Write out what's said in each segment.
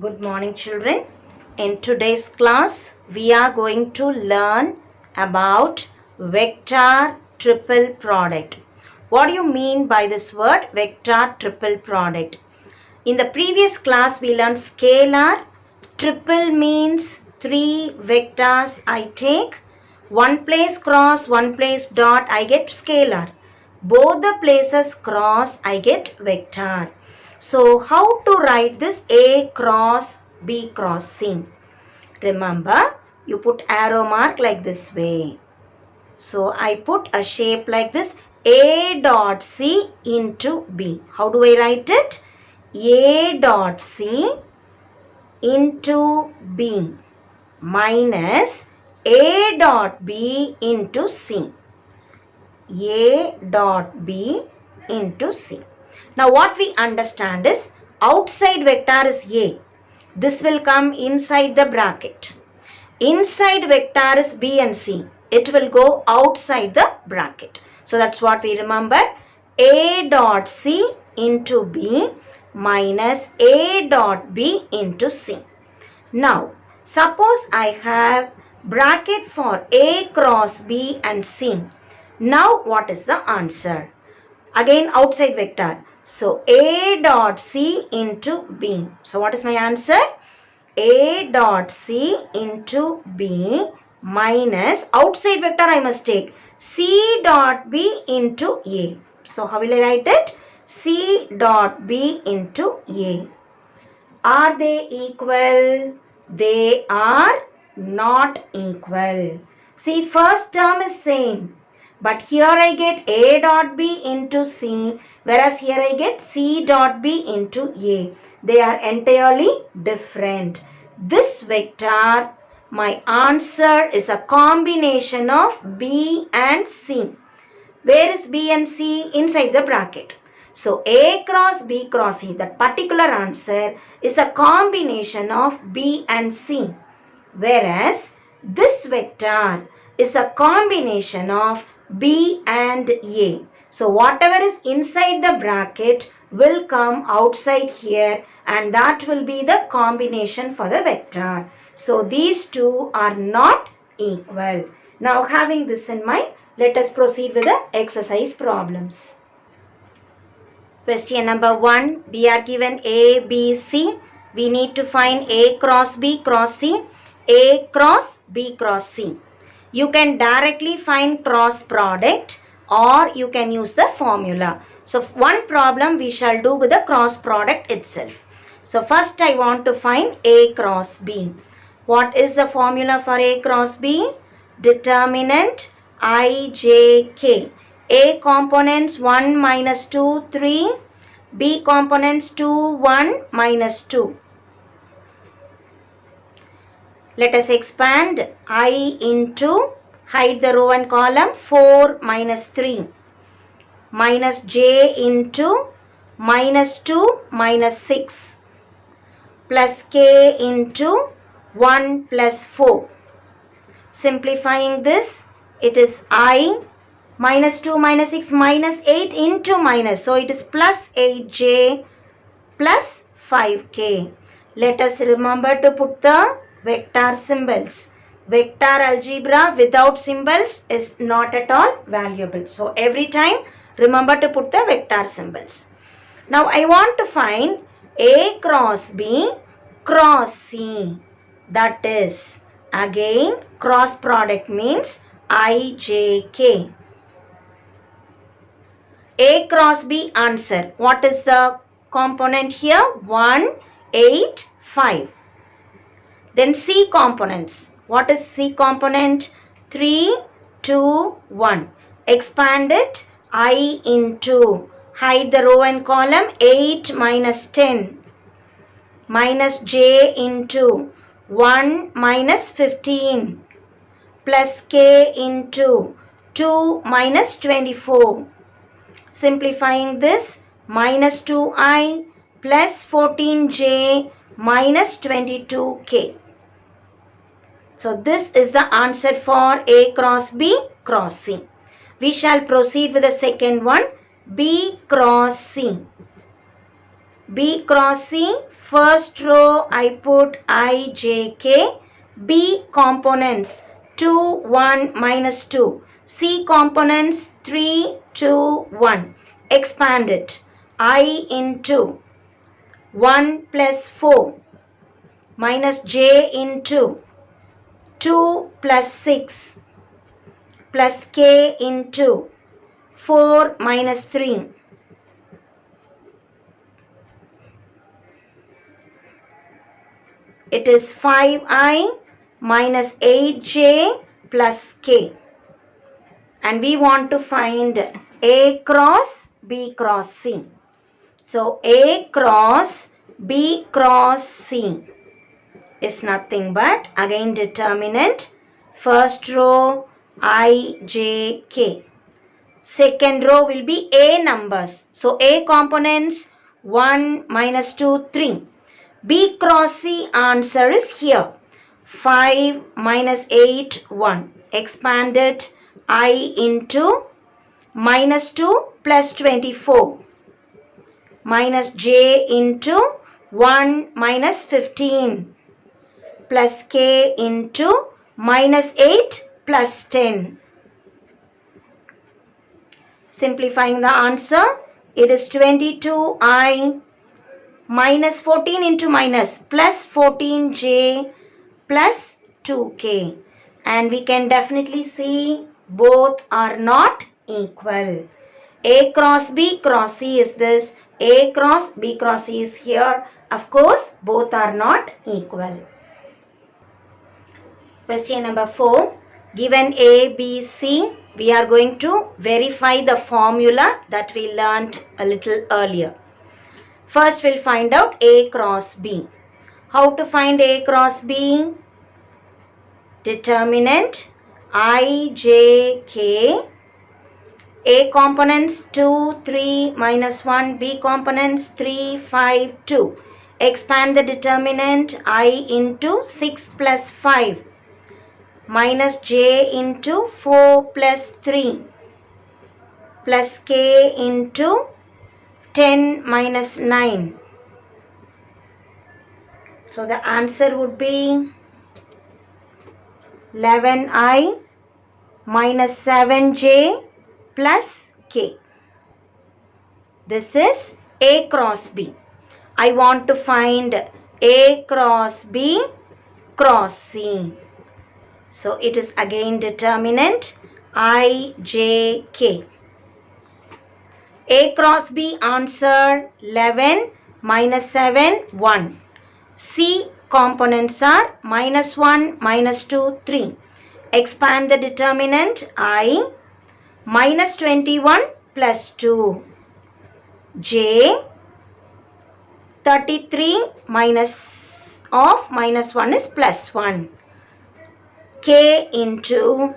Good morning, children. In today's class, we are going to learn about vector triple product. What do you mean by this word vector triple product? In the previous class, we learned scalar. Triple means three vectors I take. One place cross, one place dot, I get scalar. Both the places cross, I get vector. So, how to write this A cross B cross C? Remember, you put arrow mark like this way. So, I put a shape like this, A dot C into B. How do I write it? A dot C into B minus A dot B into C. A dot B into C. Now what we understand is outside vector is A. This will come inside the bracket. Inside vector is B and C. It will go outside the bracket. So that's what we remember. A dot C into B minus A dot B into C. Now suppose I have bracket for A cross B and C. Now what is the answer? Again outside vector. So A dot C into B. So what is my answer? A dot C into B minus outside vector I must take C dot B into A. So how will I write it? C dot B into A. Are they equal? They are not equal. See, first term is same. But here I get A dot B into C, whereas here I get C dot B into A. They are entirely different. This vector, my answer is a combination of B and C. Where is B and C? Inside the bracket. So A cross B cross C, that particular answer is a combination of B and C. Whereas this vector is a combination of B and A. So whatever is inside the bracket will come outside here and that will be the combination for the vector. So these two are not equal. Now having this in mind, let us proceed with the exercise problems. Question number 1, we are given A, B, C. We need to find A cross B cross C, A cross B cross C. You can directly find cross product or you can use the formula. So one problem we shall do with the cross product itself. So first I want to find A cross B. What is the formula for A cross B? Determinant I, J, K. A components 1 minus 2, 3. B components 2, 1 minus 2. Let us expand I into, hide the row and column, 4 minus 3 minus j into minus 2 minus 6 plus k into 1 plus 4. Simplifying this, it is I minus 2 minus 6 minus 8 into minus. So it is plus 8j plus 5k. Let us remember to put the vector symbols. Vector algebra without symbols is not at all valuable. So every time remember to put the vector symbols. Now I want to find A cross B cross C. That is again cross product means IJK. A cross B answer. What is the component here? 1, 8, 5. Then C components. What is C component? 3, 2, 1. Expand it. I into. Hide the row and column. 8 minus 10. Minus j into. 1 minus 15. Plus k into. 2 minus 24. Simplifying this. Minus 2i plus 14j minus 22k. So this is the answer for A cross B cross C. We shall proceed with the second one, B cross C. B cross C, first row I put I, J, K. B components 2, 1, minus 2. C components 3, 2, 1. Expand it. I into 1 plus 4 minus J into 2 plus 6 plus K into 4 minus 3. It is 5I minus 8J plus K. And we want to find A cross B cross C. So A cross B cross C is nothing but again determinant. First row I, J, K. Second row will be A numbers. So A components 1, minus 2, 3. B cross C answer is here. 5 minus 8, 1. Expand it. I into minus 2 plus 24. Minus J into 1 minus 15. Plus K into minus 8 plus 10. Simplifying the answer, it is 22I minus 14 into minus plus 14J plus 2K. And we can definitely see both are not equal. A cross B cross C is this. A cross B cross C is here. Of course, both are not equal. Question number 4. Given A, B, C, we are going to verify the formula that we learnt a little earlier. First, we'll find out A cross B. How to find A cross B? Determinant I, J, K. A components 2, 3, minus 1. B components 3, 5, 2. Expand the determinant I into 6 plus 5. Minus J into 4 plus 3. Plus K into 10 minus 9. So the answer would be 11I minus 7J plus K. This is A cross B. I want to find A cross B cross C. So it is again determinant I, J, K. A cross B answer 11 minus 7, 1. C components are minus 1, minus 2, 3. Expand the determinant I minus 21 plus 2. J 33 minus of minus 1 is plus 1. K into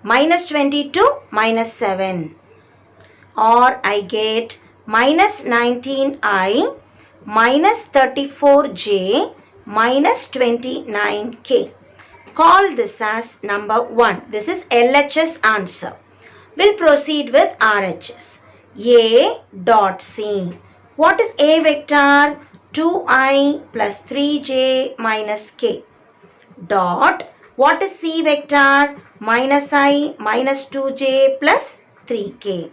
minus 22 minus 7, or I get minus 19I minus 34J minus 29K. Call this as number 1. This is LHS answer. We'll proceed with RHS. A dot C. What is A vector? 2I plus 3J minus K. Dot. What is C vector? Minus I minus 2J plus 3K.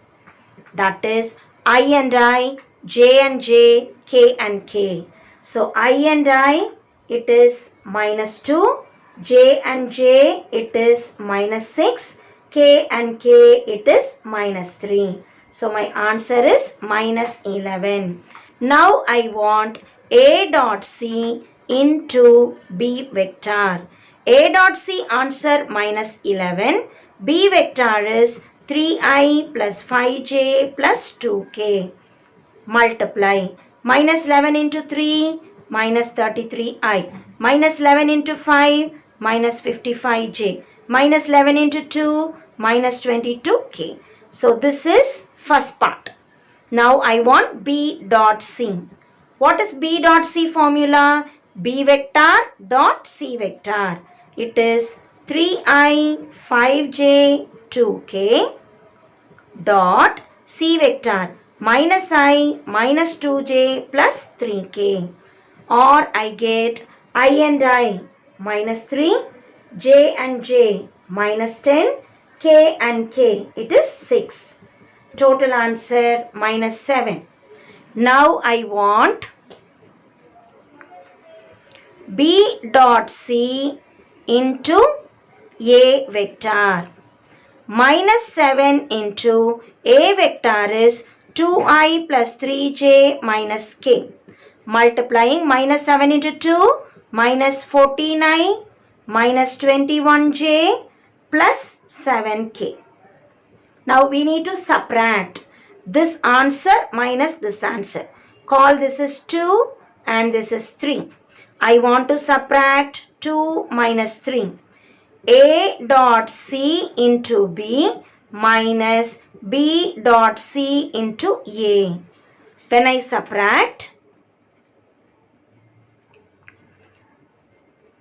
That is I and I, J and J, K and K. So I and I, it is minus 2. J and J, it is minus 6. K and K, it is minus 3. So my answer is minus 11. Now I want A dot C into B vector. A dot C answer minus 11. B vector is 3I plus 5J plus 2K. Multiply. Minus 11 into 3, minus 33I. Minus 11 into 5, minus 55J. Minus 11 into 2, minus 22K. So this is first part. Now I want B dot C. What is B dot C formula? B vector dot C vector. It is 3I, 5J, 2K dot C vector minus I minus 2j plus 3k, or I get I and I minus 3, j and j minus 10, k and k, it is 6. Total answer minus 7. Now I want B dot C into A vector. Minus 7 into A vector is 2i plus 3j minus k. Multiplying minus 7 into 2, minus 14i minus 21j plus 7k. Now we need to subtract this answer minus this answer. Call this is 2 and this is 3. I want to subtract 2 minus 3. A dot C into B minus B dot C into A. When I subtract,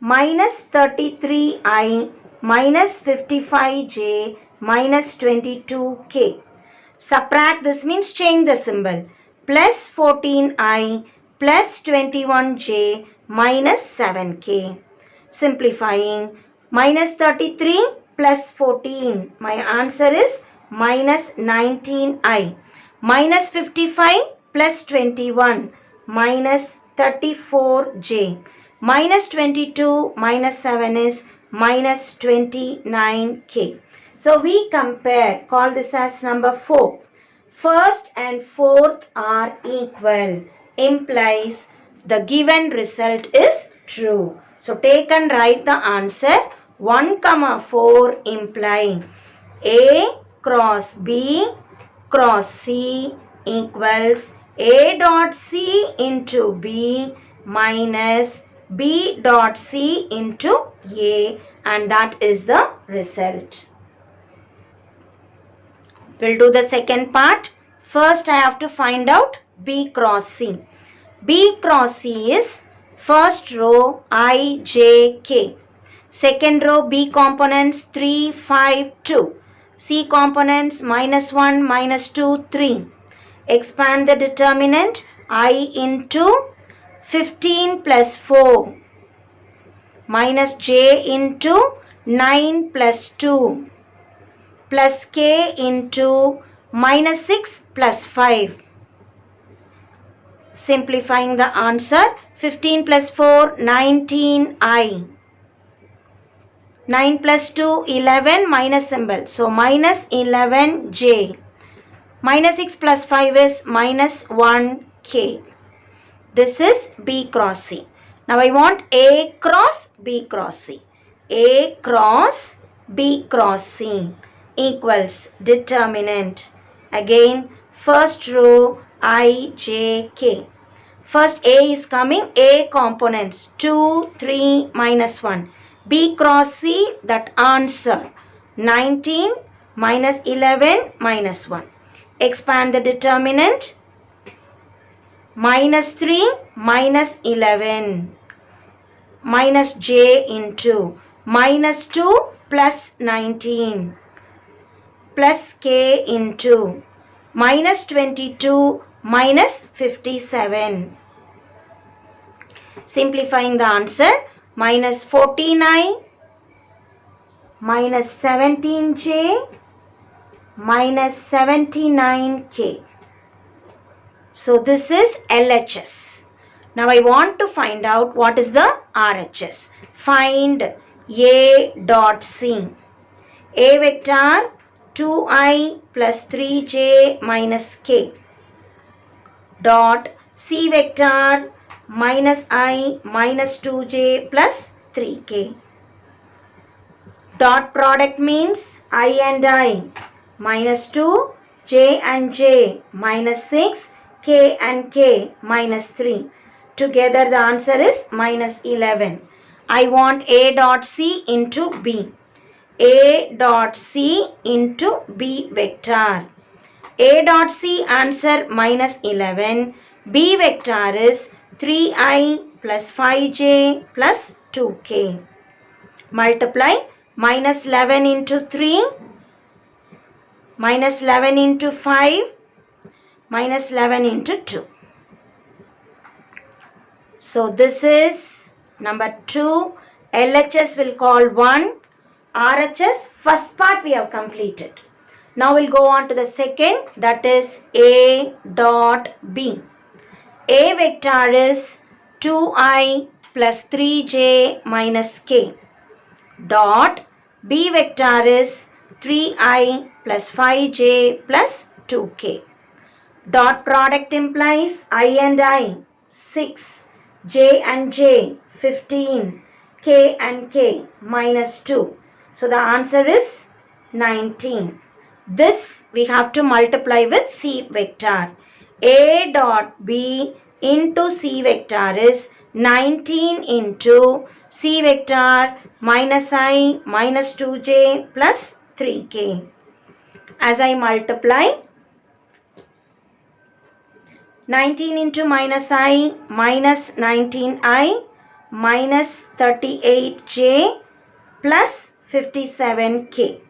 minus 33I minus 55J minus 22K. Subtract, this means change the symbol. Plus 14I plus 21J minus 7K. Simplifying, minus 33 plus 14. My answer is minus 19I. Minus 55 plus 21 minus 34J. Minus 22 minus 7 is minus 29K. So we compare, call this as number 4. First and fourth are equal, implies the given result is true. So take and write the answer. 1, 4 imply A cross B cross C equals A dot C into B minus B dot C into A, and that is the result. We'll do the second part. First I have to find out B cross C. B cross C is first row I, J, K. Second row B components 3, 5, 2. C components minus 1, minus 2, 3. Expand the determinant I into 15 plus 4 minus j into 9 plus 2 plus k into minus 6 plus 5. Simplifying the answer, 15 plus 4, 19i. 9 plus 2, 11 minus symbol. So minus 11j. Minus 6 plus 5 is minus 1k. This is B cross C. Now I want A cross B cross C. A cross B cross C equals determinant. Again, first row I, J, K. First A is coming, A components 2, 3, minus 1. B cross C, that answer 19 minus 11 minus 1. Expand the determinant, minus 3 minus 11 minus j into minus 2 plus 19 plus k into minus 22 minus 57. Simplifying the answer, minus 14i minus 17j minus 79k. So this is LHS. Now I want to find out what is the RHS. Find A dot C. A vector 2i plus 3j minus k dot C vector minus I minus 2j plus 3k. Dot product means I and I minus 2, j and j minus 6, k and k minus 3. Together the answer is minus 11. I want A dot C into B. A dot C into B vector. A dot C answer minus 11. B vector is 3i plus 5j plus 2k. Multiply minus 11 into 3 minus 11 into 5, minus 11 into 2. So this is number 2. LHS will call 1. RHS, first part we have completed. Now we'll go on to the second, that is A dot B. A vector is 2I plus 3j minus k. Dot B vector is 3I plus 5j plus 2k. Dot product implies I and I, 6, j and j, 15, k and k, minus 2. So the answer is 19. This we have to multiply with C vector. A dot B into C vector is 19 into C vector minus I minus 2j plus 3k. As I multiply, 19 into minus I minus 19I minus 38j plus 57k.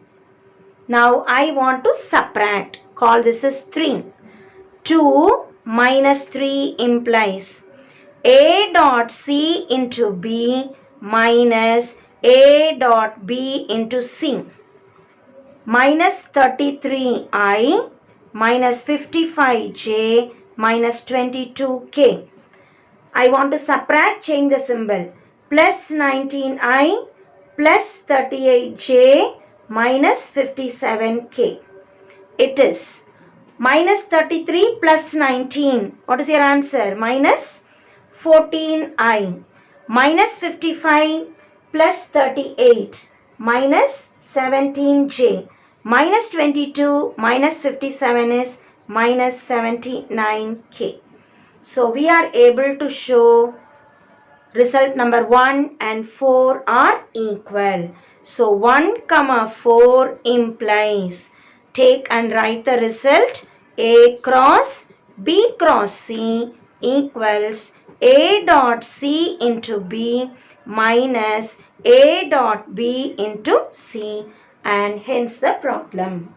Now I want to subtract. Call this as 3. 2 minus 3 implies A dot C into B minus A dot B into C. Minus 33I minus 55j minus 22k. I want to subtract, change the symbol. Plus 19I plus 38j minus 57k. It is minus 33 plus 19. What is your answer? Minus 14I. Minus 55 plus 38 minus 17j. Minus 22 minus 57 is minus 79k. So we are able to show result number 1 and 4 are equal. So 1, 4 implies, take and write the result, A cross B cross C equals A dot C into B minus A dot B into C, and hence the problem.